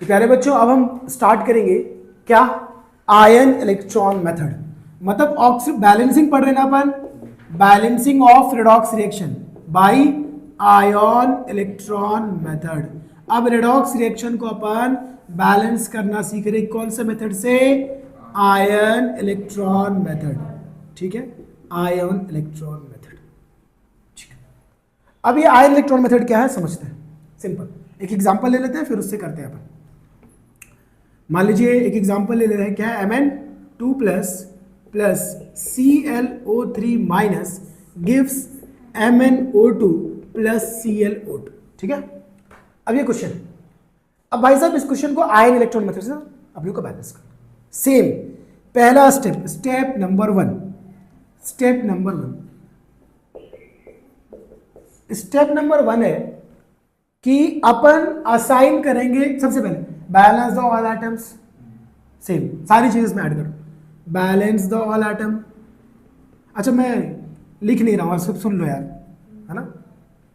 तो प्यारे बच्चों अब हम स्टार्ट करेंगे क्या, आयन इलेक्ट्रॉन मेथड। मतलब ऑक्सी बैलेंसिंग पढ़ रहे ना अपन, balancing of redox reaction by ion electron method. अब रेडॉक्स रिएक्शन को अपन बैलेंस करना सीख रहे कौन से मेथड से, आयन इलेक्ट्रॉन मेथड। ठीक है, आयन इलेक्ट्रॉन मेथड। ठीक है, अब ये आयन इलेक्ट्रॉन मेथड क्या है समझते हैं। सिंपल एक एग्जांपल ले लेते हैं फिर उससे करते हैं अपन। मान लीजिए एक एग्जांपल ले लेते हैं, क्या है, Mn2 plus ClO3 minus gives MnO2 plus ClO2। ठीक है, अब ये क्वेश्चन, अब भाई साहब इस क्वेश्चन को आयन इलेक्ट्रॉन मेथड से अपने को बैलेंस करना। सेम पहला स्टेप, स्टेप नंबर वन है कि अपन असाइन करेंगे सबसे पहले balance the all atoms. Same सारी चीजें इसमें ऐड करो, बैलेंस द ऑल एटम। अच्छा मैं लिख नहीं रहा हूँ, सब सुन लो यार, है ना,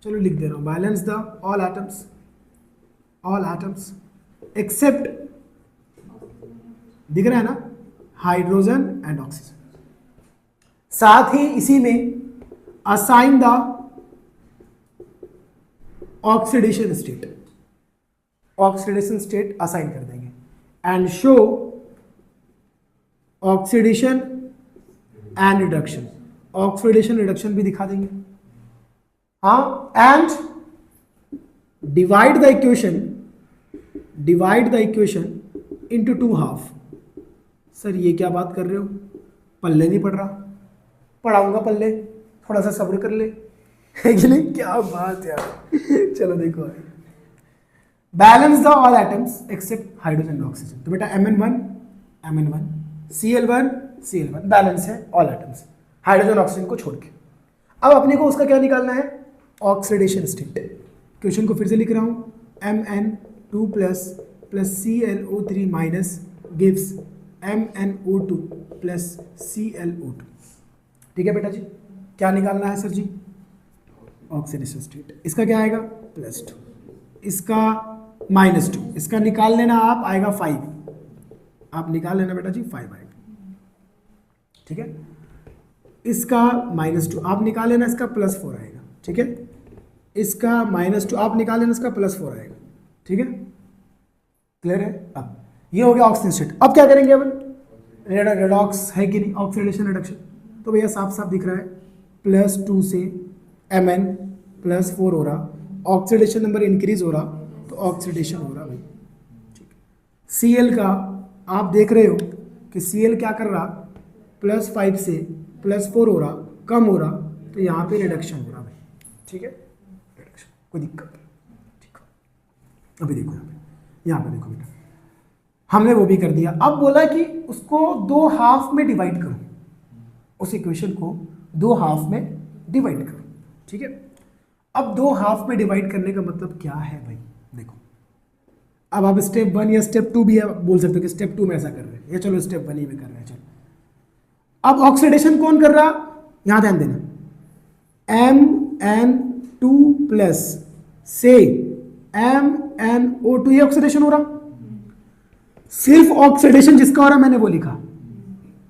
चलो लिख दे रहा हूँ, balance the all atoms except, दिख रहा है ना, हाइड्रोजन एंड ऑक्सीजन। साथ ही इसी में assign the oxidation state assign कर देंगे and show oxidation and reduction, oxidation reduction भी दिखा देंगे। हाँ, and divide the equation into 2 half. Sir ये क्या बात कर रहे हो, पल्ले नहीं पढ़ रहा, पढ़ाऊंगा पल्ले, थोड़ा सा सब्र कर ले, है कि नहीं, क्या बात यार। चलो देखो, balance the all atoms except hydrogen and oxygen. तो बेटा Mn1 Cl1 बैलेंस है ऑल एटम्स, हाइड्रोजन ऑक्सीजन को छोड़ के। अब अपने को उसका क्या निकालना है, ऑक्सीडेशन स्टेट। क्वेश्चन को फिर से लिख रहा हूं, Mn2 plus ClO3 minus gives MnO2 plus ClO2। ठीक है बेटा जी, क्या निकालना है सर जी, ऑक्सीडेशन स्टेट। इसका क्या आएगा +2, इसका -2, इसका निकाल लेना आप, आएगा 5, आप निकाल लेना बेटा जी 5 आएगा। ठीक है, इसका -2 आप निकाल लेना, इसका +4 आएगा। ठीक है, इसका -2 आप निकाल लेना, इसका +4 आएगा। ठीक है, क्लियर है। अब ये हो गया ऑक्सीजन स्टेट। अब क्या करेंगे अपन, रेडॉक्स है कि नहीं, ऑक्सीडेशन रिडक्शन, तो भैया साफ साफ दिख रहा है, +2 से Mn +4 हो रहा, ऑक्सीडेशन नंबर इंक्रीज हो रहा, तो ऑक्सीडेशन हो रहा भाई। ठीक, Cl का आप देख रहे हो कि Cl क्या कर रहा, +5 से +4 हो रहा, कम हो रहा, तो यहाँ पे रिडक्शन हो रहा भाई। ठीक है, रिडक्शन, कोई दिक्कत नहीं। ठीक, अभी देखो यहाँ पे देखो बेटा, हमने वो भी कर दिया। अब बोला कि उसको 2 हाफ में डिवाइड करो, उस इक्वेशन को 2 हाफ में डिवाइड करो। ठीक है, अब 2 हाफ में डिवाइड करने का मतलब क्या है भाई, देखो अब आप स्टेप 1 या स्टेप 2 भी बोल सकते हो कि स्टेप 2 में ऐसा कर रहे हैं, या चलो स्टेप 1 ही में कर रहे हैं। चलो अब ऑक्सीडेशन कौन कर रहा, यहां ध्यान देना, Mn2 प्लस से MnO2, ये ऑक्सीडेशन हो रहा। सिर्फ ऑक्सीडेशन जिसका हो रहा मैंने वो लिखा,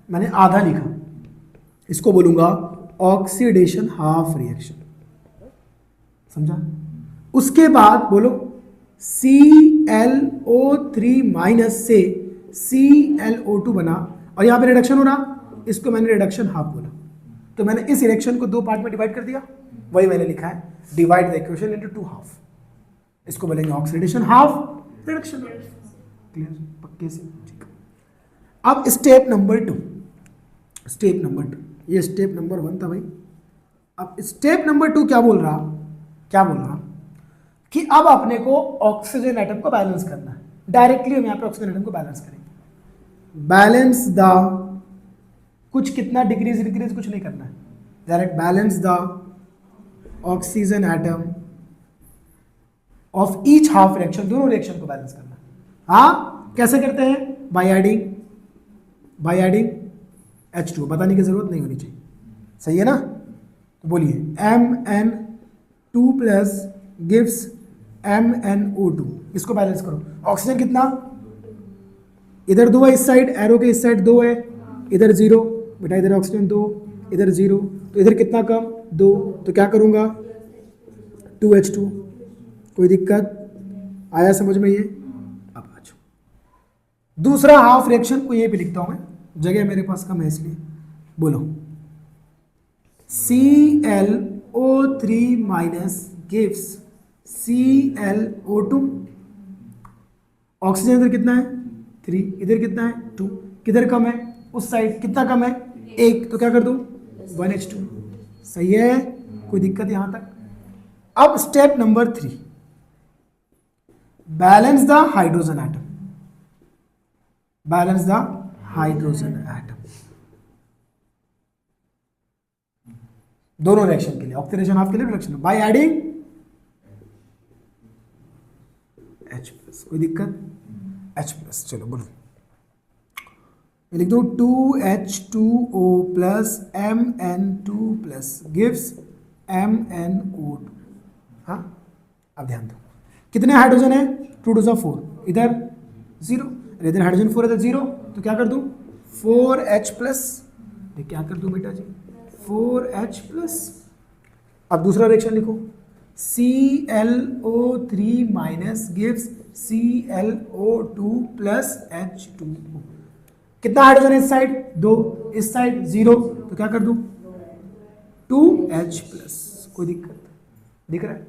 मैंने आधा लिखा, इसको बोलूंगा ऑक्सीडेशन हाफ रिएक्शन, समझा। उसके बाद बोलो ClO3 माइनस से ClO2 बना, और यहां पे रिडक्शन हो रहा, इसको मैंने रिडक्शन हाफ बोला। तो मैंने इस रिएक्शन को 2 पार्ट में डिवाइड कर दिया, वही मैंने लिखा है, divide the equation into 2 half. इसको बोलेंगे ऑक्सीडेशन हाफ, रिडक्शन। क्लियर, पक्के से। ठीक, अब स्टेप नंबर 2, ये स्टेप नंबर 1 था भाई। अब स्टेप नंबर 2 क्या बोल रहा कि अब अपने को ऑक्सीजन एटम को बैलेंस करना है। डायरेक्टली हम यहाँ पे ऑक्सीजन एटम को बैलेंस करेंगे। बैलेंस द, कुछ कितना डिक्रीज कुछ नहीं करना है, direct balance the oxygen atom of each half reaction, दोनों रिएक्शन को बैलेंस करना है। हाँ, कैसे करते हैं, बाय एडिंग H2, बताने की जरूरत नहीं होनी चाहिए, सही है ना। तो बोलिए Mn2 प्लस गिव्स MnO2, इसको बैलेंस करो। ऑक्सीजन कितना, इधर 2 है इस साइड, एरो के इस साइड 2 है, इधर 0, बेटा इधर ऑक्सीजन 2, इधर 0, तो इधर कितना कम 2, तो क्या करूँगा 2H2। कोई दिक्कत आया समझ में ये? अब आ जाओ, दूसरा हाफ रिएक्शन को ये भी लिखता हूँ मैं, जगह मेरे पास कम है इसलिए। बोलो ClO3 minus gives ClO2। Oxygen इधर कितना है 3, इधर कितना है 2, किधर कम है उस साइड, कितना कम है 1, तो क्या कर दूं 1H2। सही है, कोई दिक्कत यहां तक? अब step number 3, balance the hydrogen atom. Balance the hydrogen atom दोनों रिएक्शन के लिए, ऑक्सीडेशन हाफ के लिए रिएक्शन बाय एडिंग H+। कोई दिक्कत? H+। चलो बोलो, लिख दो 2H2O plus Mn2 plus gives MnO2। हाँ, अब ध्यान दो, कितने हाइड्रोजन है 2 2 4, इधर 0, इधर हाइड्रोजन 4 इधर 0, तो क्या कर दूं 4H+। क्या कर दूं बेटा जी 4H+। अब दूसरा रिएक्शन लिखो, ClO3 minus gives ClO2 plus H2O। कितना हाइड्रोजन है इस साइड 2, इस साइड 0, तो क्या कर दूं 2H+। कोई दिक्कत दिख रहा है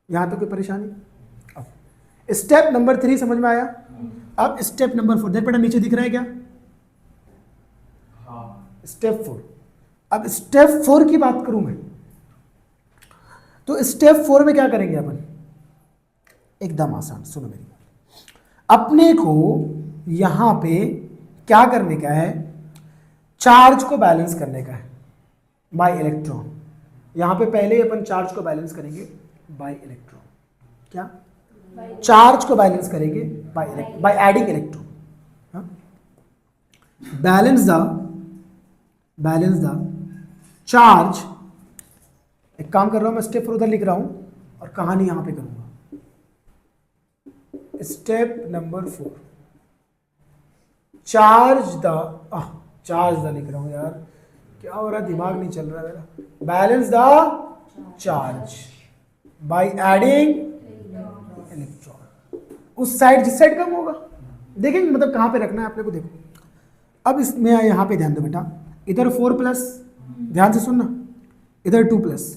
यहां तो कोई परेशानी? अब स्टेप नंबर 3 समझ में आया। अब स्टेप नंबर 4 देख बेटा, नीचे दिख रहा है क्या? स्टेप 4। अब स्टेप 4 की बात करूं मैं, तो स्टेप 4 में क्या करेंगे अपन? एकदम आसान, सुनो मेरी। अपने को यहां पे क्या करने का है? चार्ज को बैलेंस करने का है बाय इलेक्ट्रॉन। यहां पे पहले अपन चार्ज को बैलेंस करेंगे बाय इलेक्ट्रॉन। क्या? चार्ज को बैलेंस करेंगे by adding electron. Balance the charge. एक काम कर रहा हूं मैं, स्टेप 4 उधर लिख रहा हूं और कहानी यहां पे करूंगा। स्टेप नंबर 4, चार्ज द लिख रहा हूं यार, क्या हो रहा है, दिमाग नहीं चल रहा मेरा। Balance the charge by adding electron. उस साइड जिस साइड कम होगा देखेंगे, मतलब कहां पे रखना है अपने को। देखो अब इसमें यहां पे ध्यान दो बेटा, इधर 4+, ध्यान से सुनना, इधर 2+,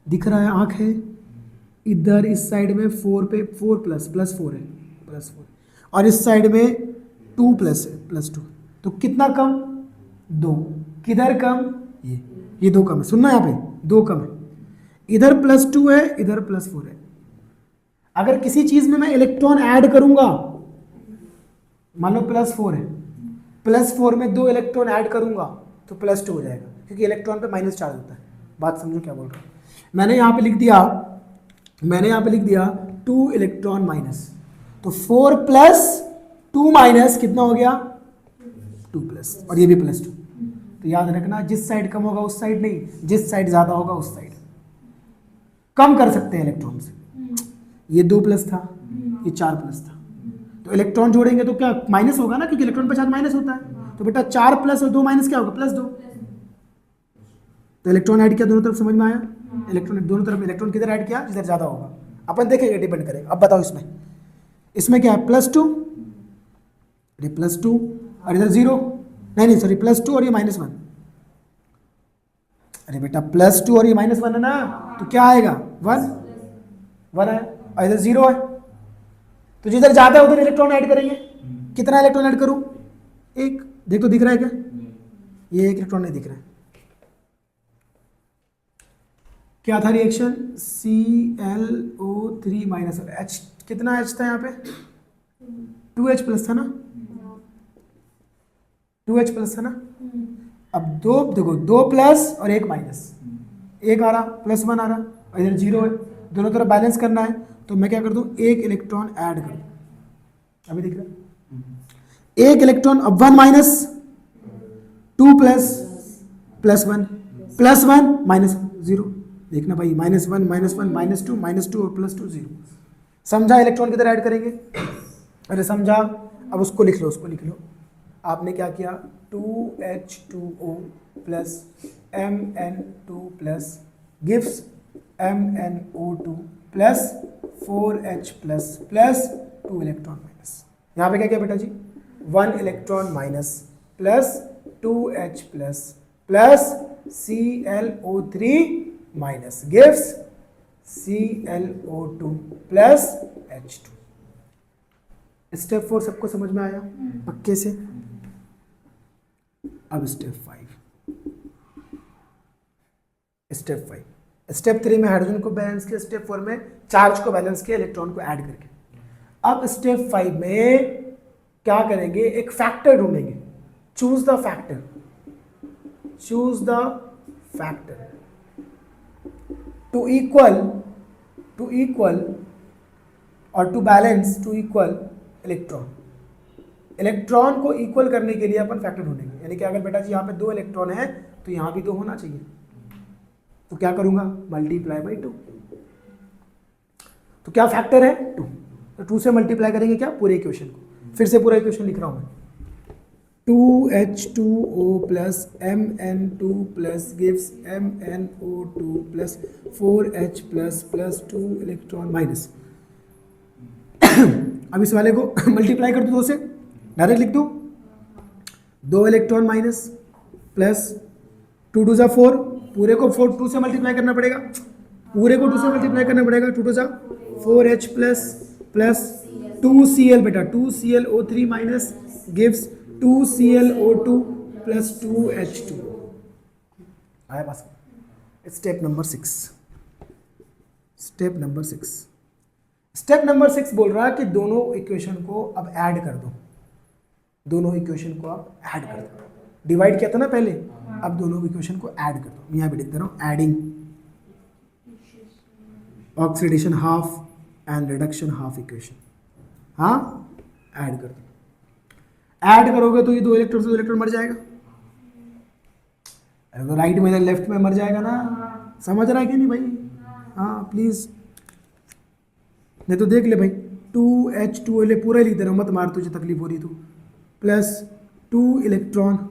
दिख रहा है आंख है, इधर इस साइड में 4 पे 4+ +4 है +4, और इस साइड में 2+ है +2, तो कितना कम 2, किधर कम ये 2 कम है। सुनना यहाँ पे 2 कम है, इधर +2 है इधर +4 है। अगर किसी चीज में मैं इलेक्ट्रॉन ऐड करूंगा, मान लो +4 है, +4 में 2 इलेक्ट्रॉन ऐड करूंगा तो +2 हो जाएगा, क्योंकि इलेक्ट्रॉन पे माइनस चार्ज होता है। बात समझो क्या बोल रहा हूँ। मैंने यहाँ पे लिख दिया 2 इलेक्ट्रॉन माइनस, तो 4+2 कितना हो गया 2+, और ये भी +2। तो याद रखना, जिस साइड कम होगा उस साइड नहीं, जिस साइड ज्यादा होगा उस साइड कम कर सकते हैं इलेक्ट्रॉन से। ये 2+ था, ये 4+ था, तो इलेक्ट्रॉन जोड़ेंगे तो क्या माइनस होगा ना, क्योंकि इलेक्ट्रॉन पे चार्ज माइनस होता है। तो बेटा 4+ और 2- क्या होगा +2। तो इलेक्ट्रॉन ऐड किया दोनों तरफ, समझ में आया? इलेक्ट्रॉन दोनों तरफ इलेक्ट्रॉन किधर ऐड किया, जिधर ज्यादा होगा। अपन देखेंगे, डिपेंड करेगा। अब बताओ इसमें क्या है +2, ये +2 और इधर 0, नहीं सॉरी +2 और ये -1। अरे बेटा +2 और ये -1 है ना, तो क्या आएगा 1 है, और इधर 0 है, तो जिधर ज्यादा है उधर इलेक्ट्रॉन ऐड करेंगे। कितना इलेक्ट्रॉन ऐड करूं? 1। देख तो दिख रहा है क्या? ये 1 इलेक्ट्रॉन नहीं दिख रहा है। क्या था रिएक्शन? ClO3 माइनस H, कितना H था यहाँ पे? 2H+ था ना, 2H+ था ना। अब देखो 2+ और 1- 1 आ रहा, +1 आ रहा, और इधर 0 है, दोनों तरफ बैलेंस करना है, तो मैं क्या कर दूं 1 इलेक्ट्रॉन ऐड कर दूं। अभी दिख रहा है 1 इलेक्ट्रॉन, अब 1- 2+ +1 +1 -1 0, देखना भाई, -1 -1 -2 और +2 0। समझा इलेक्ट्रॉन किधर ऐड करेंगे? अरे समझा। अब उसको लिख लो, उसको लिख लो। आपने क्या किया, 2H2O plus Mn2 plus gives MnO2 plus 4H plus 2 electron minus. यहाँ पे क्या किया बेटा जी, 1 electron minus plus 2H plus ClO3 minus gives ClO2 plus H2। Step 4 सबको समझ में आया पक्के से? अब स्टेप 3 में हाइड्रोजन को बैलेंस किया, स्टेप 4 में चार्ज को बैलेंस किया इलेक्ट्रॉन को ऐड करके। अब स्टेप 5 में क्या करेंगे, एक फैक्टर ढूंढेंगे। Choose the factor to equal और to balance to equal electron को इक्वल करने के लिए अपन फैक्टर ढूंढेंगे। यानी कि अगर बेटा जी यहाँ पे 2 इलेक्ट्रॉन है तो यहाँ भी 2 होना चाहिए, तो क्या करूंगा, मल्टीप्लाई बाई 2। तो क्या फैक्टर है, 2। तो 2 से मल्टीप्लाई करेंगे क्या, पूरे इक्वेशन को। फिर से पूरा इक्वेशन लिख रहा हूं मैं, 2H2O plus Mn2 plus gives MnO2 plus 4H plus 2 electron minus. अब इस वाले को मल्टीप्लाई कर दो 2 से, डायरेक्ट लिख दो, 2 इलेक्ट्रॉन माइनस प्लस 2 2 4, पूरे को 2 से मल्टीप्लाई करना पड़ेगा, 2 से मल्टीप्लाई करना पड़ेगा, 2 2 4H प्लस 2Cl बेटा, 2ClO3 minus gives 2ClO2 plus 2H2। आया पास? स्टेप नंबर 6 बोल रहा है कि दोनों इक्वेशन को अब ऐड कर दो, डिवाइड किया था ना पहले, अब दोनों इक्वेशन को ऐड कर दो। यहाँ भी लिख दे रहा हूँ, adding oxidation half and reduction half equation. हाँ, ऐड कर दो। ऐड करोगे तो ये 2 इलेक्ट्रॉन मर जाएगा, अरे तो राइट में लेफ्ट में मर जाएगा ना। समझ रहा है कि नहीं भाई? हाँ प्लीज, नहीं तो देख ले भाई, 2H2O पूरा लिख दे रहा हूँ, मत मार, तुझे तकलीफ हो रही तो, प्लस 2 इलेक्ट्रॉन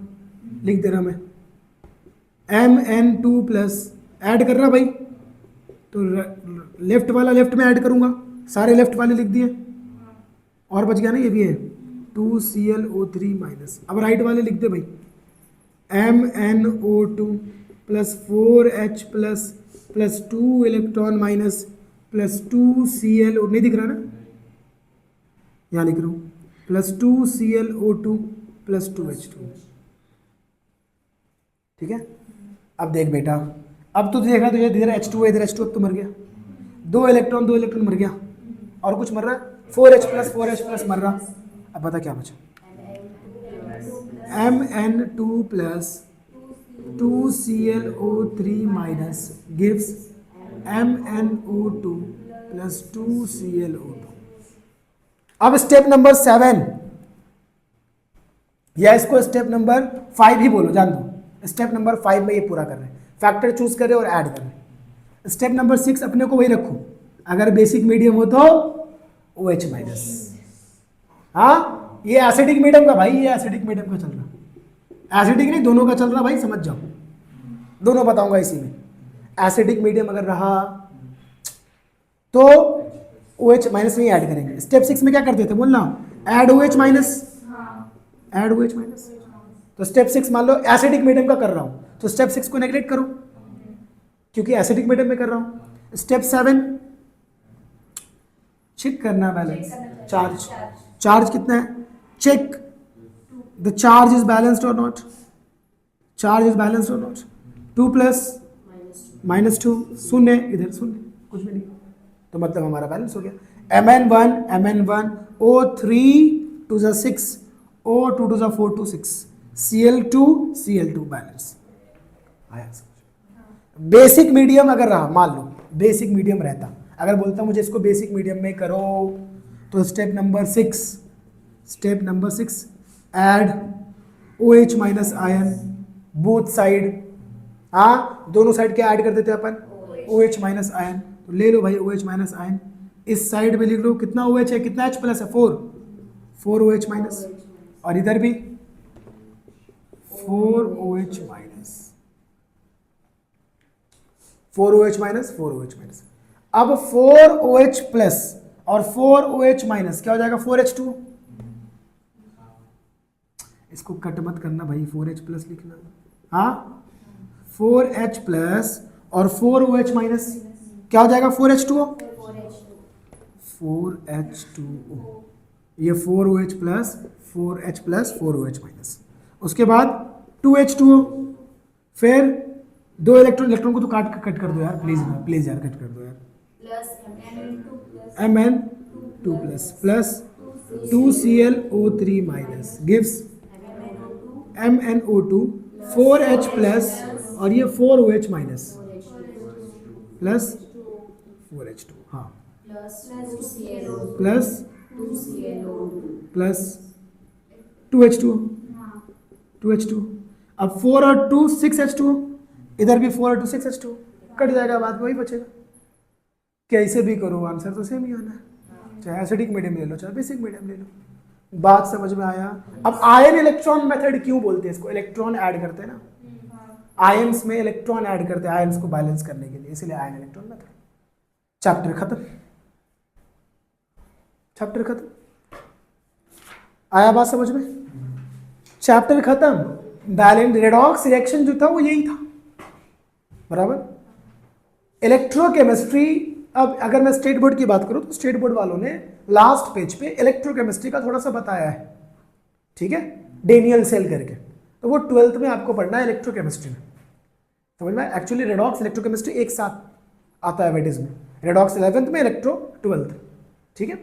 लिख दे रहा मैं, Mn2 प्लस ऐड कर रहा भाई, तो लेफ्ट वाला लेफ्ट में ऐड करूंगा, सारे लेफ्ट वाले लिख दिए, और बच गया ना ये भी है, 2ClO3 माइनस। अब राइट वाले लिख दे भाई, MnO2 plus 4H plus 2 electron minus plus 2Cl, नहीं दिख रहा ना, यहाँ लिख रहा हूँ, प्लस 2ClO2 प्लस 2H2। ठीक है? अब देख बेटा, अब तो देख रहा तुझे, इधर H2 इधर H2, अब तो मर गया, 2 इलेक्ट्रॉन मर गया, और कुछ मर रहा है, 4H प्लस मर रहा। अब बता क्या बचा, Mn2 plus 2ClO3 minus gives MnO2 plus 2ClO2। अब स्टेप नंबर 7, या इसको स्टेप नंबर 5 ही बोलो, जान दो। स्टेप नंबर 5 में ये पूरा कर रहे हैं, फैक्टर चूज कर रहे और ऐड कर रहे हैं। स्टेप नंबर 6 अपने को वही रखो, अगर बेसिक मीडियम हो तो OH माइनस। हाँ, ये एसिडिक मीडियम का भाई, ये एसिडिक मीडियम का चल रहा, एसिडिक नहीं दोनों का चल रहा भाई, समझ जाओ, दोनों बताऊंगा इसी में। एसिडिक मीडियम अगर रहा तो OH माइनस नहीं ऐड करेंगे। स्टेप 6 में क्या करते थे बोलना, add OH minus, add OH minus. तो स्टेप 6 मान लो एसिडिक मीडियम का कर रहा हूं, तो स्टेप 6 को नेग्लेक्ट करो क्योंकि एसिडिक मीडियम में कर रहा हूं। स्टेप 7 चेक करना बैलेंस, चार्ज कितना है, check the charge is balanced और नॉट, 2 प्लस -2 शून्य, इधर शून्य, कुछ भी नहीं, तो मतलब हमारा बैलेंस हो गया। Mn1 O3 2 6 O2 2 4 2 6 Cl2 balance आया। बेसिक मीडियम अगर रहा, मान लो बेसिक मीडियम रहता, अगर बोलता मुझे इसको बेसिक मीडियम में करो, तो step number 6 add OH minus ion both side. हाँ, दोनों साइड क्या ऐड कर देते हैं अपन, OH माइनस आयन, तो ले लो भाई OH माइनस आयन, इस साइड में लिख लो कितना OH है, कितना H प्लस है, 4 OH माइनस, और इधर भी 4 OH minus, 4 OH minus, 4 OH minus. अब 4 OH प्लस और 4 OH माइनस क्या हो जाएगा, 4H2। इसको कट मत करना भाई, 4H प्लस लिखना, हाँ 4H प्लस और 4 OH माइनस क्या हो जाएगा, 4H2O, 4H2O, ये 4 OH plus 4H plus 4 OH minus, उसके बाद 2H2O, फिर दो इलेक्ट्रॉन को तो कट कर दो यार प्लीज यार कट कर दो यार, Mn2 plus 2ClO3 minus gives MnO2, 4H plus और ये 4 OH माइनस प्लस 4H2, हाँ प्लस 2H2, अब 4 और 2 6H2, इधर भी 4 और 2 6H2, कट जाएगा, बाद में वही बचेगा। कैसे भी करो आंसर तो सेम ही आना है, चाहे एसिडिक मीडियम ले लो चाहे बेसिक मीडियम ले लो। बात समझ में आया। अब आयन इलेक्ट्रॉन मेथड क्यों बोलते हैं इसको, इलेक्ट्रॉन ऐड करते हैं ना, आयंस में इलेक्ट्रॉन ऐड करते हैं आयंस को बैलेंस करने के लिए, इसलिए आयन इलेक्ट्रॉन मेथड। चैप्टर खत्म, चैप्टर खत्म, आया बात समझ में, चैप्टर खत्म। बैलेंस रेडॉक्स रिएक्शन जो था वो यही था, बराबर। इलेक्ट्रोकेमिस्ट्री, अब अगर मैं स्टेट बोर्ड की बात करूं तो स्टेट बोर्ड वालों ने लास्ट पेज पे इलेक्ट्रोकेमिस्ट्री का थोड़ा सा बताया है, ठीक है, डेनियल सेल करके, तो वो 12th में आपको पढ़ना है इलेक्ट्रोकेमिस्ट्री में, समझ में। एक्चुअली रेडॉक्स इलेक्ट्रोकेमिस्ट्री एक साथ आता है वेटेज में, रेडॉक्स 11th में, इलेक्ट्रो 12th, ठीक है।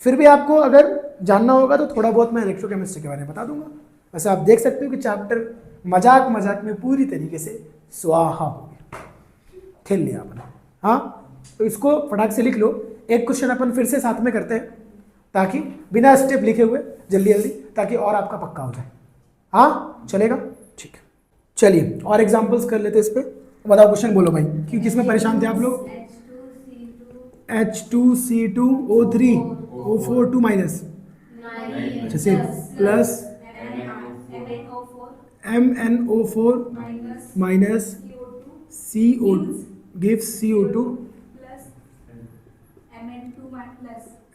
फिर भी आपको अगर जानना होगा तो थोड़ा बहुत मैं इलेक्ट्रोकेमिस्ट्री के बारे में बता दूंगा। वैसे आप देख सकते हो कि चैप्टर मजाक मजाक में पूरी तरीके से स्वाहा हो गया, खेल लिया आपने, हाँ। तो इसको फटाक से लिख लो, एक क्वेश्चन अपन फिर से साथ में करते हैं ताकि बिना स्टेप लिखे हुए जल्दी जल्दी, ताकि और आपका पक्का हो जाए, हाँ चलेगा, ठीक है। चलिए और एग्जांपल्स कर लेते हैं इस पे, बताओ क्वेश्चन बोलो भाई, क्योंकि इसमें परेशान थे आप लोग। H2C2O3 O4 2 माइनस, अच्छा से plus MnO4 minus CO2 gives CO2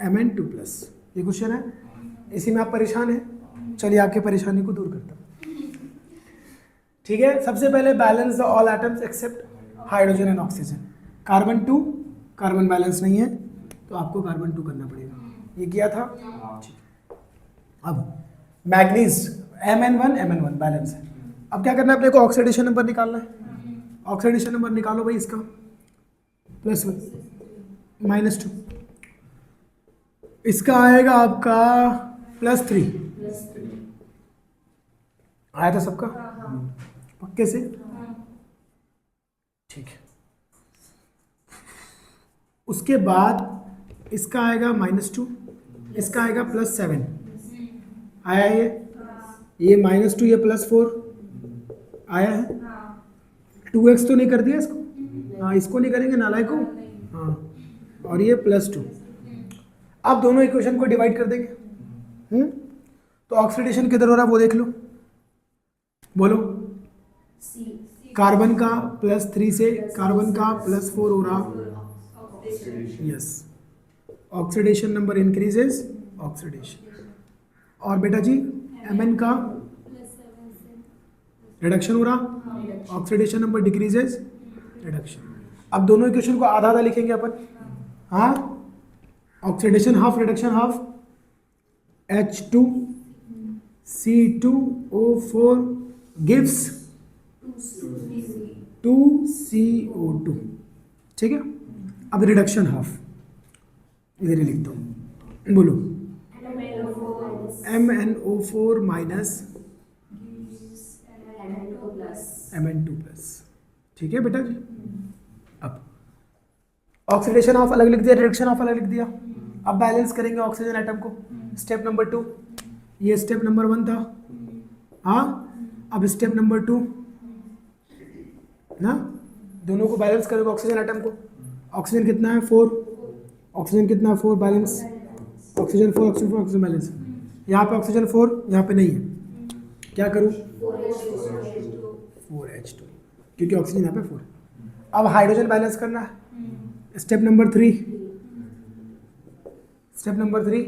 Mn2 plus, ये क्वेश्चन है, इसी में आप परेशान हैं, चलिए आपकी परेशानी को दूर करता हूँ, ठीक है। सबसे पहले balance the all atoms except hydrogen and oxygen, carbon 2, carbon balance नहीं है तो आपको कार्बन 2 करना पड़ेगा, ये किया था, ठीक। अब मैग्नीज Mn1 बैलेंस है, अब क्या करना है अपने को, ऑक्सीडेशन नंबर निकालना है, ऑक्सीडेशन नंबर निकालो भाई इसका, +1 -2, इसका आएगा आपका +3, आया था सबका पक्के से, ठीक है। उसके बाद इसका आएगा -2, इसका आएगा +7, आया ये -2 ये +4 आया है, 2x तो नहीं कर दिया इसको, हाँ इसको नहीं करेंगे नालायक को, हाँ, और ये +2, आप दोनों इक्वेशन को डिवाइड कर देंगे, तो ऑक्सीडेशन किधर हो रहा है वो देख लो, बोलो, कार्बन का +3 से कार्बन का +4 हो रहा, yes, oxidation number increases, oxidation, और बेटा जी Mn का रिडक्शन हो रहा, ऑक्सीडेशन नंबर डिक्रीजेस, रिडक्शन। अब दोनों इक्वेशन को आधा आधा लिखेंगे अपन, हाँ, oxidation half reduction half, H2C2O4 gives 2CO2, ठीक है। अब रिडक्शन हाफ इधर ही लिखता हूँ, बोलो, MnO4 माइनस Mn2 प्लस, ठीक है बेटा जी। अब ऑक्सीडेशन हाफ अलग लिख दिया, रिडक्शन हाफ अलग लिख दिया, अब बैलेंस करेंगे ऑक्सीजन एटम को, स्टेप नंबर 2, ये स्टेप नंबर 1 था, हाँ। अब स्टेप नंबर 2 ना, दोनों को बैलेंस करोगे ऑक्सीजन एटम को। ऑक्सीजन कितना है 4, ऑक्सीजन कितना है 4 balance, oxygen 4 oxygen 4 oxygen balance. यहाँ पे ऑक्सीजन 4 यहाँ पे नहीं है, क्या करूँ 4H2 क्योंकि ऑक्सीजन यहाँ पे 4। अब हाइड्रोजन बैलेंस करना है। स्टेप नंबर 3, स्टेप नंबर 3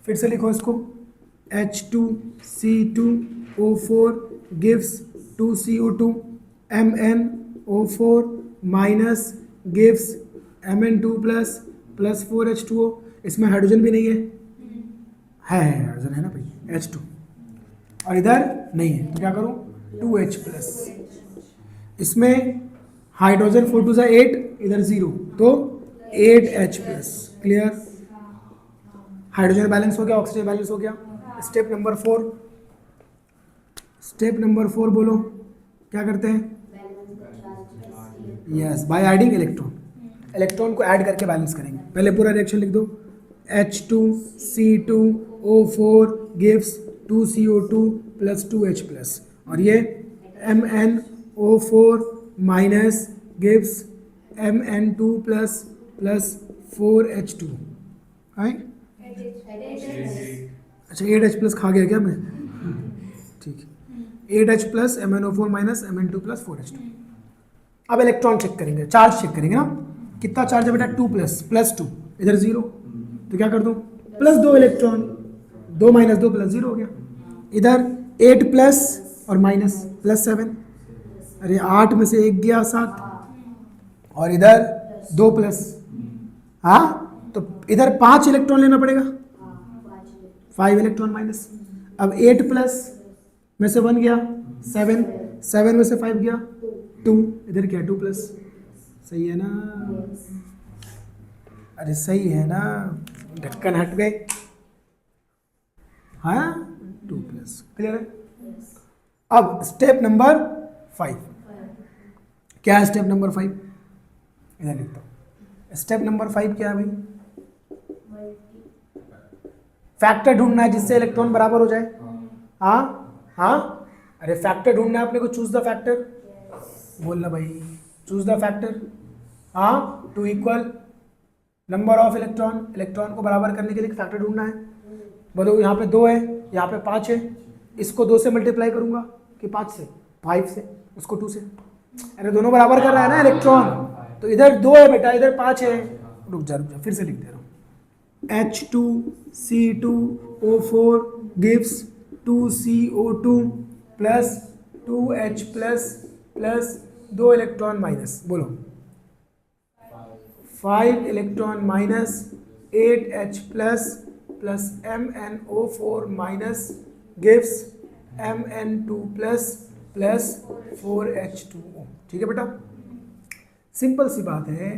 फिर से लिखो इसको, H2C2O4 gives 2CO2, MnO4 minus gives Mn2 plus 4H2O। इसमें हाइड्रोजन भी नहीं है, हाइड्रोजन है ना भाई H2, और इधर नहीं है तो क्या करूँ 2H प्लस। इसमें हाइड्रोजन 4 2 8, इधर 0 तो 8H plus. Clear, hydrogen balance हो गया, ऑक्सीजन बैलेंस हो गया। स्टेप नंबर 4, स्टेप नंबर 4 बोलो क्या करते हैं, yes by adding electron. Electron को ऐड करके बैलेंस करेंगे। पहले पूरा रिएक्शन लिख दो, H2C2O4 gives 2CO2 plus 2H plus, और ये MnO4 minus gives Mn2 plus 4H2। अच्छा 8H प्लस खा गया क्या मैं, ठीक है 8H plus MnO4 minus Mn2 plus 4H2। अब इलेक्ट्रॉन चेक करेंगे, चार्ज चेक करेंगे ना, कितना चार्ज है बेटा 2 प्लस 2, इधर 0 तो क्या कर दूं प्लस 2 इलेक्ट्रॉन, 2 माइनस 2 प्लस 0 हो गया। इधर 8 प्लस और माइनस प्लस 7, अरे 8 में से 1 गया 7, और इधर 2 प्लस, हाँ तो इधर 5 इलेक्ट्रॉन लेना पड़ेगा, 5 इलेक्ट्रॉन माइनस। अब 8 प्लस में से 1 गया 7, 7 में से 5 गया 2, इधर क्या 2 प्लस, सही है ना, अरे सही है ना, ढक्कन हट गए, हाँ 2 प्लस। क्लियर है। अब स्टेप नंबर 5, क्या है स्टेप नंबर 5, इधर लिखता हूँ। स्टेप नंबर 5 क्या है भाई, फैक्टर ढूंढना है जिससे इलेक्ट्रॉन बराबर हो जाए। हाँ हाँ, अरे फैक्टर ढूंढना है अपने को, चूज द फैक्टर, बोलना भाई चूज द फैक्टर। हाँ, to equal number of electron, electron को बराबर करने के लिए फैक्टर ढूंढना है। बोलो यहाँ पे 2 है, यहाँ पे 5 है, इसको 2 से मल्टीप्लाई करूंगा कि 5 से, 5 से, उसको 2 से, अरे दोनों बराबर कर रहा है ना इलेक्ट्रॉन, तो इधर 2 है बेटा, इधर 5 है। रुक जा फिर से लिख दे रहा हूँ, H2C2O4 gives 2CO2 plus 2H plus 2 electron minus, बोलो 5 electron minus 8H plus MnO4 minus gives Mn2 plus 4H2O। ठीक है बेटा, सिंपल सी बात है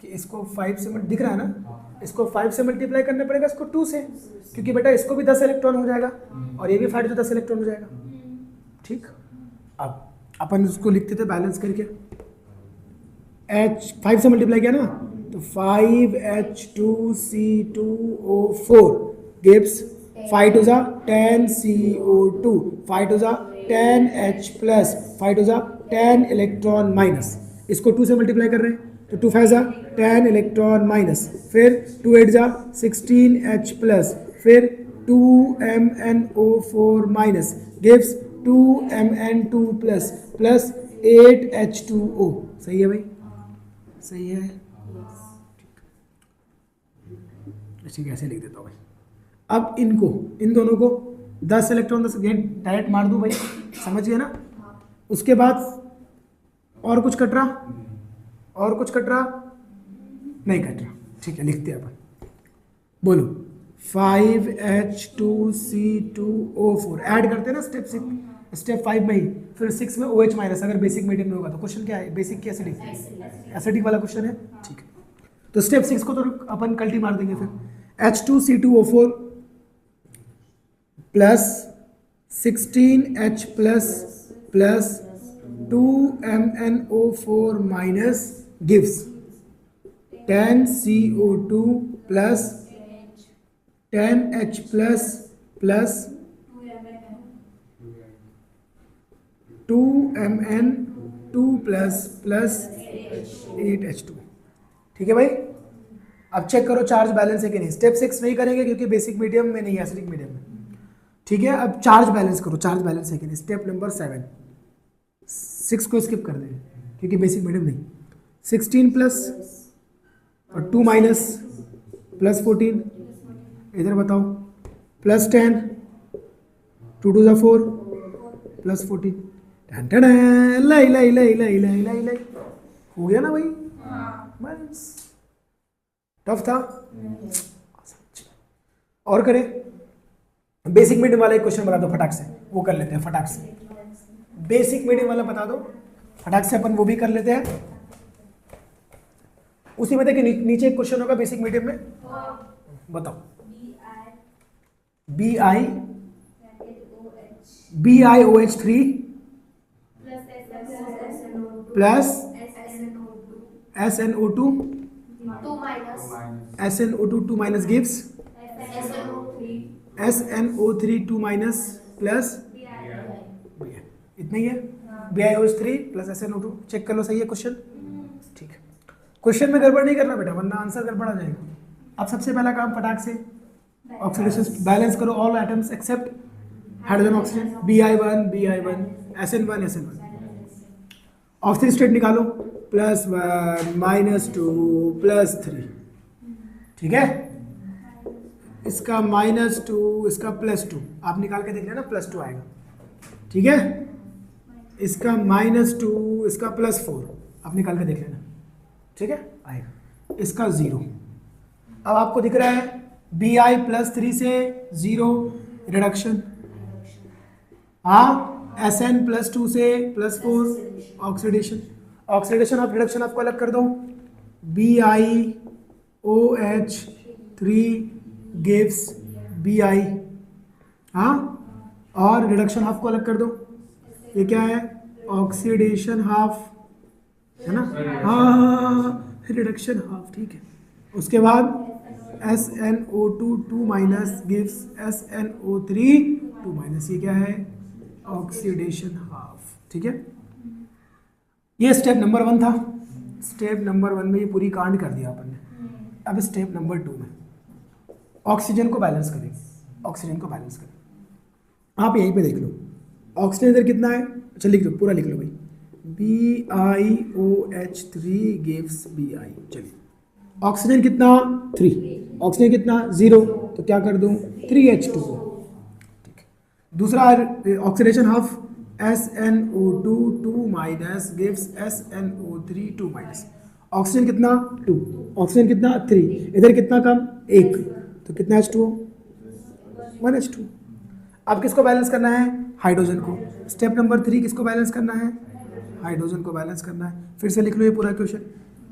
कि इसको 5 से दिख रहा है ना, इसको 5 से मल्टीप्लाई करना पड़ेगा इसको 2 से, क्योंकि बेटा इसको भी 10 इलेक्ट्रॉन हो जाएगा और ये भी 5 तो 10 इलेक्ट्रॉन हो जाएगा। ठीक, अब अपन उसको लिखते थे बैलेंस करके, H 5 से मल्टीप्लाई किया ना तो 5H2C2O4 gives 5 to the 10CO2, 5 to the 10H plus, 5 to the 10 electron minus, इसको 2 से मल्टीप्लाई कर रहे हैं तो 2 5 10 इलेक्ट्रॉन माइनस, फिर 2 8 16H प्लस, फिर 2MnO4 minus gives 2Mn2 plus 8H2O। सही है भाई, सही है, ठीक है, ऐसे लिख देता हूँ भाई। अब इनको, इन दोनों को 10 इलेक्ट्रॉन 10 डायरेक्ट मार दूँ भाई, समझ गए ना। उसके बाद और कुछ कट रहा, और कुछ कट रहा नहीं, कट रहा, ठीक है, लिखते हैं अपन, बोलो 5H2C2O4 ऐड करते हैं ना स्टेप 5 में ही, फिर 6 में OH माइनस, अगर बेसिक मीडियम में होगा तो क्वेश्चन क्या है, बेसिक की एसिडिक, एसिडिक वाला क्वेश्चन है। ठीक है, तो स्टेप 6 को तो अपन कल्टी मार देंगे, फिर H2C2O4 plus 16H plus 2MnO4 minus gives 10CO2 plus 10H plus 2Mn2 plus 8H2। ठीक है भाई, अब चेक करो चार्ज बैलेंस है कि नहीं। स्टेप 6 नहीं करेंगे क्योंकि बेसिक मीडियम में नहीं है, एसिडिक मीडियम में। ठीक है, अब चार्ज बैलेंस करो, चार्ज बैलेंस है कि नहीं। स्टेप नंबर 7, 6 को स्किप कर देंगे क्योंकि बेसिक मीडियम नहीं। 16 प्लस और 2 माइनस प्लस 14, इधर बताओ, प्लस 10, 2 2 4 प्लस 14, लाई लाई लाई लाई लाई लाई लाई, हो गया ना भाई। बस टफ था। और करें, बेसिक मीडियम वाला एक क्वेश्चन बता दो फटाक से, वो कर लेते हैं फटाक से। बेसिक मीडियम वाला बता दो फटाक से, अपन वो भी कर लेते हैं। उसी में देखिए नीचे एक क्वेश्चन होगा बेसिक मीडियम में, बताओ। BiOH3 plus SNO2 2 minus gives SNO3 2 minus plus, इतना ही है। BiOH3 प्लस SNO2, चेक कर लो सही है क्वेश्चन। ठीक है, क्वेश्चन में गड़बड़ नहीं करना बेटा, वरना आंसर गड़बड़ आ जाएगा। अब सबसे पहला काम फटाक से ऑक्सीडेशन बैलेंस करो, all atoms except hydrogen oxygen, Bi1 SN1 oxygen state निकालो, +1 -2 +3। ठीक है, इसका -2 इसका +2 आप निकाल के देख लेना, +2 आएगा। ठीक है, इसका -2 इसका +4 आप निकाल के देख लेना। ठीक है, आएगा। इसका 0। अब आपको दिख रहा है Bi +3 से 0 रिडक्शन, हाँ, Sn +2 से +4 ऑक्सीडेशन। ऑक्सीडेशन ऑफ रिडक्शन आपको अलग कर दो, BiOH3 गिव्स Bi, हाँ, और रिडक्शन हाफ को अलग कर दो, ये क्या है, ऑक्सीडेशन हाफ, है ना, हाँ, रिडक्शन हाफ। ठीक है, उसके बाद SNO2 2 minus gives SNO3 2 minus, ये क्या है, ऑक्सीडेशन हाफ। ठीक है, ये स्टेप नंबर 1 था। स्टेप नंबर 1 में ये पूरी कांड कर दिया अपन ने। अब स्टेप नंबर 2 में ऑक्सीजन को बैलेंस करेंगे। ऑक्सीजन को बैलेंस करें, आप यहीं पे देख लो ऑक्सीजन इधर कितना है, अच्छा लिख लो, पूरा लिख लो भाई, BiOH3 गिव्स Bi। चलिए, ऑक्सीजन कितना 3, ऑक्सीजन कितना 0, तो क्या कर दूं 3H2। ठीक है, दूसरा oxidation half SNO2 2 minus gives SNO3 2 minus. Oxygen कितना 2, ऑक्सीजन कितना 3, इधर कितना कम 1, तो कितना H2O 1H2। अब किसको बैलेंस करना है, हाइड्रोजन को। स्टेप नंबर 3 किसको बैलेंस करना है, हाइड्रोजन को बैलेंस करना है। फिर से लिख लो ये पूरा question,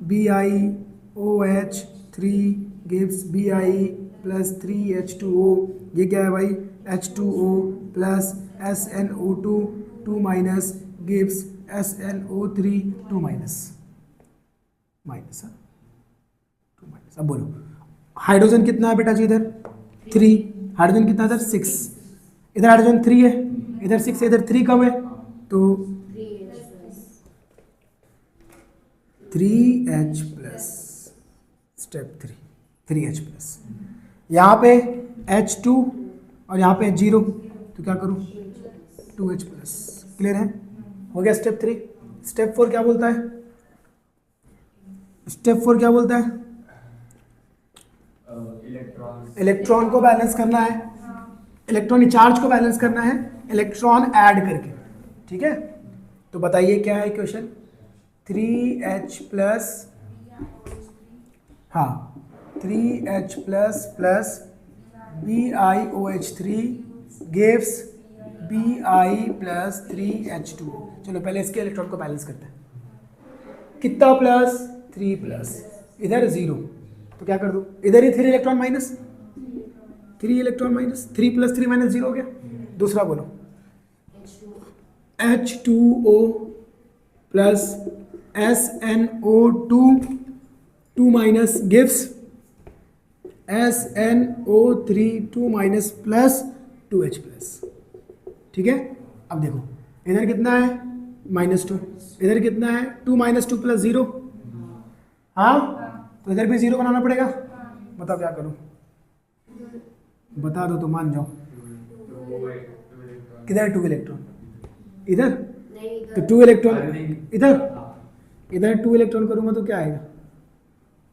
BiOH3 gives Bi plus 3H2O, ये क्या है भाई, H2O plus SNO2 2 minus gives SNO3 2 minus, minus 2 minus. अब बोलो हाइड्रोजन कितना है बेटा जी, इधर 3, हाइड्रोजन कितना इधर 6, इधर हाइड्रोजन 3 है, इधर 6 है, इधर 3 कम है, तो 3H plus. Step 3H plus, यहाँ पे H2 और यहाँ पे 0, तो क्या करूँ 2H प्लस। क्लियर है, हो गया स्टेप 3। स्टेप 4 क्या बोलता है, स्टेप 4 क्या बोलता है, इलेक्ट्रॉन को बैलेंस करना है, इलेक्ट्रॉन चार्ज को बैलेंस करना है इलेक्ट्रॉन ऐड करके। ठीक है, तो बताइए क्या है क्वेश्चन, 3H प्लस, हाँ 3H plus plus BiOH3 gives Bi plus 3H2O। चलो पहले इसके इलेक्ट्रॉन को बैलेंस करते हैं, कितना प्लस 3 प्लस, इधर 0, तो क्या कर दूँ, इधर ही 3 electron minus, 3 electron minus, 3 plus 3 minus 0 हो गया। दूसरा बोलो H2O plus SNO2 2 minus gives SNO3 2 minus plus 2H plus. ठीक है, अब देखो इधर कितना है -2, इधर कितना है 2 - 2 + 0, हाँ तो इधर भी 0 बनाना पड़ेगा। बताओ क्या करूँ, बता दो तो मान जाओ। किधर 2 इलेक्ट्रॉन, इधर तो 2 इलेक्ट्रॉन इधर, इधर 2 इलेक्ट्रॉन करूँगा तो क्या आएगा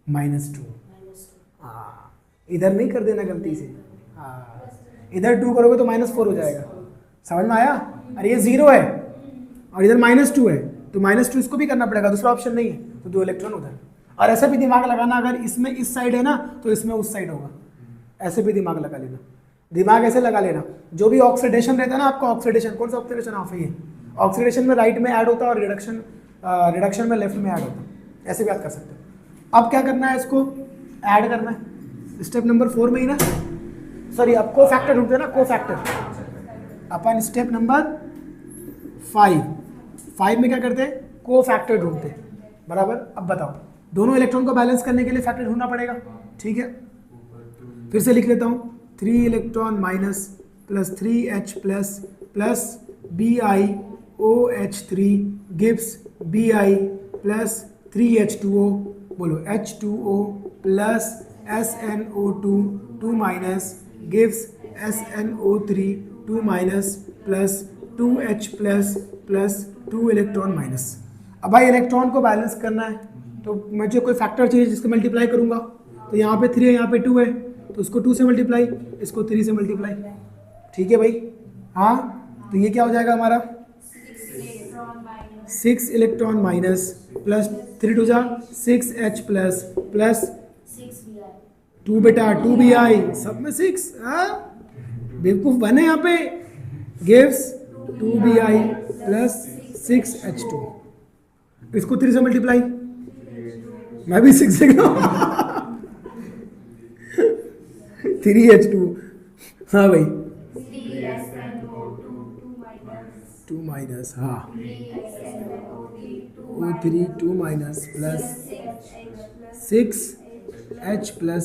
-2। हाँ इधर नहीं कर देना गलती से, हाँ इधर 2 करोगे तो -4 हो जाएगा। समझ में आया? अरे ये 0 है और इधर -2 है तो -2 इसको भी करना पड़ेगा, दूसरा ऑप्शन नहीं है, तो 2 इलेक्ट्रॉन उधर। और ऐसे भी दिमाग लगाना, अगर इसमें इस साइड है ना तो इसमें उस साइड होगा, ऐसे भी दिमाग लगा लेना। दिमाग ऐसे लगा लेना, जो भी ऑक्सीडेशन रहता है ना आपका, ऑक्सीडेशन कौन सा ऑक्सीडेशन ऑफ है ये, ऑक्सीडेशन में राइट में ऐड होता है और रिडक्शन में लेफ्ट में ऐड होता है, ऐसे भी याद कर सकते हो। अब क्या करना है, इसको ऐड करना है स्टेप नंबर 4 में ही ना, सॉरी अब को फैक्टर ढूंढते हैं ना, को फैक्टर अपन स्टेप नंबर 5 में क्या करते हैं, को फैक्टर ढूंढते हैं, बराबर। अब बताओ दोनों इलेक्ट्रॉन को बैलेंस करने के लिए फैक्टर ढूंढना पड़ेगा, ठीक है। फिर से लिख लेता हूँ, 3 electron minus plus 3H plus BiOH3 gives Bi plus 3H2O, बोलो H2O plus SnO2 2 minus gives SnO3 2 minus plus 2H plus 2 electron minus. अब भाई इलेक्ट्रॉन को बैलेंस करना है तो मुझे कोई फैक्टर चाहिए जिसको मल्टीप्लाई करूंगा, तो यहाँ पे 3 है यहाँ पे 2 है, तो उसको 2 से मल्टीप्लाई, इसको 3 से मल्टीप्लाई, ठीक है भाई। हाँ तो ये क्या हो जाएगा हमारा 6 इलेक्ट्रॉन माइनस प्लस 3 2 जा 6H प्लस 2 बेटा 2Bi, सब में 6, हाँ बेवकूफ बने यहाँ पे, गिव्स 2Bi प्लस 6H2, इसको 3 से मल्टीप्लाई, मैं भी 6 से 3H2, हाँ भाई 2 माइनस, हाँ O3 2 minus plus 6H plus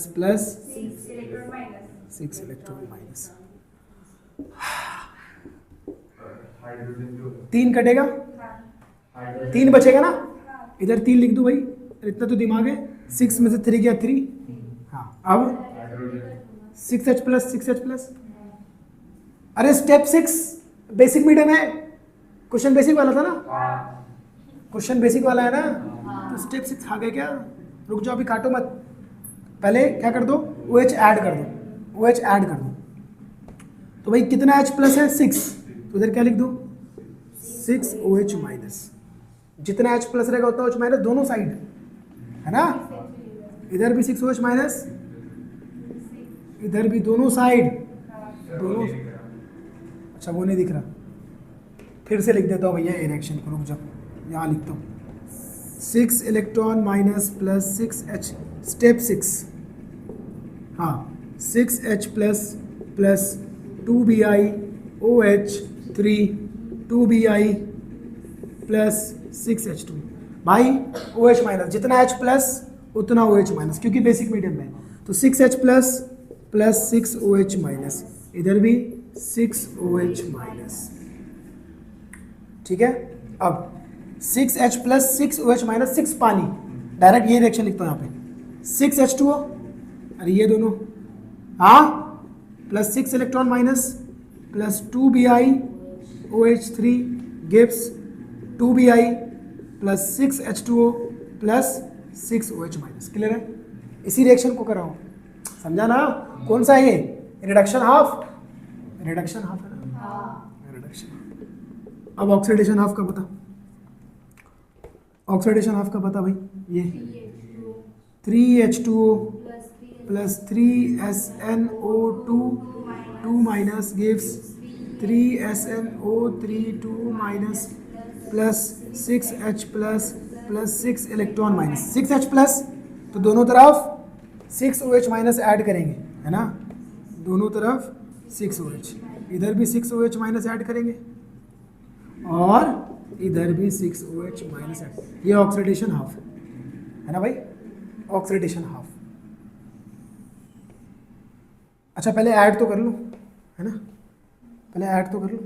6 electron minus, 3 कटेगा, 3 बचेगा ना, इधर 3 लिख दो भाई, इतना तो दिमाग है, 6 में से 3 गया 3, हाँ अब 6H प्लस, अरे स्टेप 6 बेसिक मीडियम है, क्वेश्चन बेसिक वाला था ना, क्वेश्चन बेसिक वाला है ना, तो स्टेप 6 आ गया क्या, रुक जाओ अभी काटो मत, पहले क्या कर दो OH ऐड कर दो, OH ऐड कर दो, तो भाई कितना H प्लस है 6, तो इधर क्या लिख दो 6 OH माइनस, जितना H प्लस रहेगा उतना OH माइनस दोनों साइड है ना, इधर भी 6 OH माइनस, इधर भी दोनों साइड, दोनों, अच्छा वो नहीं दिख रहा, फिर से लिख देता हूँ भैया ये रिएक्शन को, रुक जाओ यहाँ लिखता हूँ, 6 electron minus plus 6H, step 6, हाँ 6H plus 2BiOH3 2Bi plus 6H2, भाई OH माइनस, जितना H प्लस उतना OH माइनस, क्योंकि बेसिक मीडियम में, तो 6H प्लस 6OH माइनस, इधर भी 6OH माइनस, ठीक है। अब 6H प्लस 6OH माइनस, 6 पानी, डायरेक्ट ये रिएक्शन लिखता हूँ यहाँ पे, 6H2O, अरे ये दोनों, हाँ plus 6 electron minus plus 2BiOH3 gives 2Bi plus 6H2O plus 6OH minus, clear है, इसी रिएक्शन को कर रहा हूँ, समझा ना, कौन सा है ये, रिडक्शन हाफ, रिडक्शन हाफ है ना, रिडक्शन। अब ऑक्सीडेशन हाफ का पता, ऑक्सीडेशन हाफ का पता भाई, ये 3H2O plus 3SnO2 2 minus gives 3SnO3 2 minus plus 6H plus 6 electron minus, 6H plus, तो दोनों तरफ 6OH माइनस ऐड करेंगे, है ना, दोनों तरफ 6OH, इधर भी 6OH माइनस ऐड करेंगे और इधर भी 6OH माइनस ऐड, ये ऑक्सीडेशन हाफ है ना भाई, ऑक्सीडेशन हाफ। अच्छा पहले ऐड तो कर लो, है ना, पहले ऐड तो कर लो,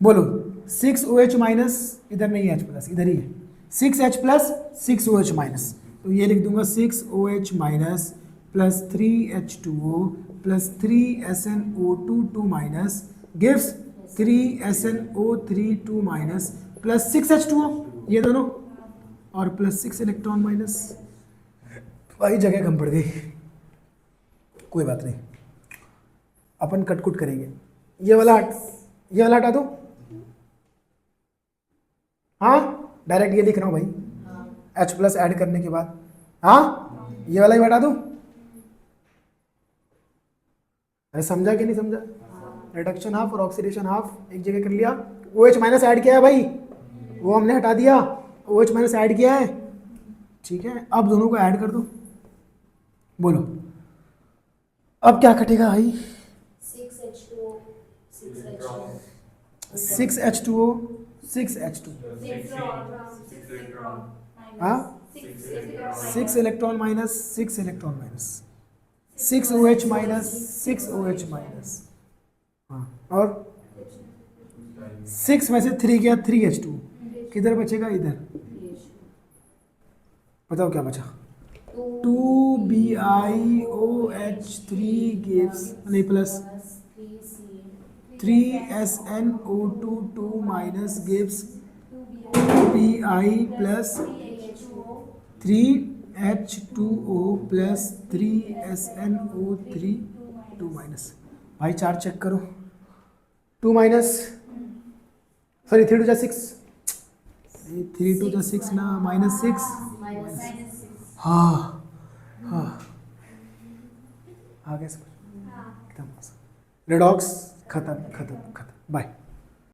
बोलो 6OH माइनस, इधर नहीं है H प्लस, इधर ही है 6H प्लस 6OH माइनस, तो ये लिख दूंगा 6OH minus plus 3H2O plus 3SnO2 2 minus gives 3SnO3 2 minus plus 6H2O, ये दोनों और प्लस 6 इलेक्ट्रॉन माइनस। भाई जगह कम पड़ गई, कोई बात नहीं, अपन कटकुट करेंगे। ये वाला हटा दो। हाँ डायरेक्ट ये लिख रहा हूँ भाई, H प्लस ऐड करने के बाद। हाँ ये वाला ही हटा दो। अरे समझा कि नहीं समझा? रिडक्शन हाफ और ऑक्सीडेशन हाफ एक जगह कर लिया। OH माइनस ऐड किया है भाई, वो हमने हटा दिया, OH माइनस ऐड किया है, ठीक है। अब दोनों को ऐड कर दो, बोलो अब क्या कटेगा भाई? 6H2O 6H2, हाँ 6 electron minus 6 electron minus 6OH minus 6OH minus, हाँ और 6 में से 3 गया 3H2, किधर बचेगा? इधर। बताओ क्या बचा? 2BiOH3 gives नहीं plus 3SnO2 2 minus gives 2Bi plus 3H2O plus 3SnO3 2 minus। भाई चार्ज चेक करो, 2 माइनस सॉरी 3 टू जा 6, 3 टू जा 6 ना, -6 हाँ हाँ आ गया सब, एकदम रेडॉक्स खत्म खत्म खत्म, बाय।